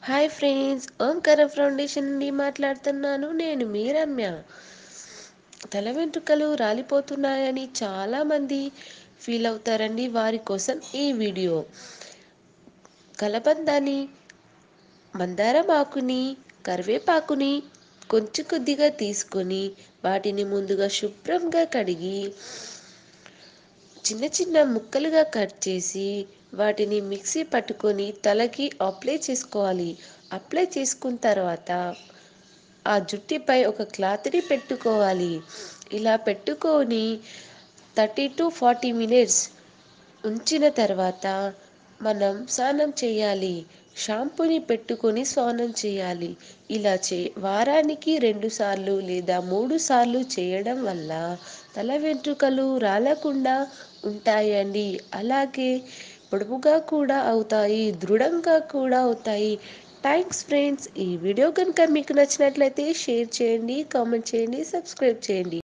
Hi friends, ఓంకార foundation నుండి మాట్లాడుతున్నాను. నేను మీ రమ్య. తల వెంట్రుకలు రాలిపోతున్నాయని చాలామంది ఫీల్ అవుతారండి. వారి కోసం ఈ వీడియో. కలబందాని, మందారం ఆకుని, కరివేపాకుని కొంచెం కొద్దిగా తీసుకొని వాటిని ముందుగా శుభ్రంగా కడిగి చిన్న చిన్న ముక్కలుగా కట్ చేసి వాటిని మిక్సీ పట్టుకొని తలకి అప్లై చేసుకోవాలి. అప్లై చేసుకున్న తర్వాత ఆ జుట్టుపై ఒక క్లాత్ని పెట్టుకోవాలి. ఇలా పెట్టుకొని 30 to 40 minutes ఉంచిన తర్వాత మనం స్నానం చేయాలి. షాంపూని పెట్టుకొని స్నానం చేయాలి. ఇలా వారానికి 2 సార్లు లేదా 3 సార్లు చేయడం వల్ల తల వెంట్రుకలు రాలకుండా ఉంటాయండి. అలాగే పొడవుగా కూడా అవుతాయి, దృఢంగా కూడా అవుతాయి. Thanks friends. ఈ వీడియో కనుక మీకు నచ్చినట్లయితే షేర్ చేయండి, కామెంట్ చేయండి, సబ్స్క్రైబ్ చేయండి.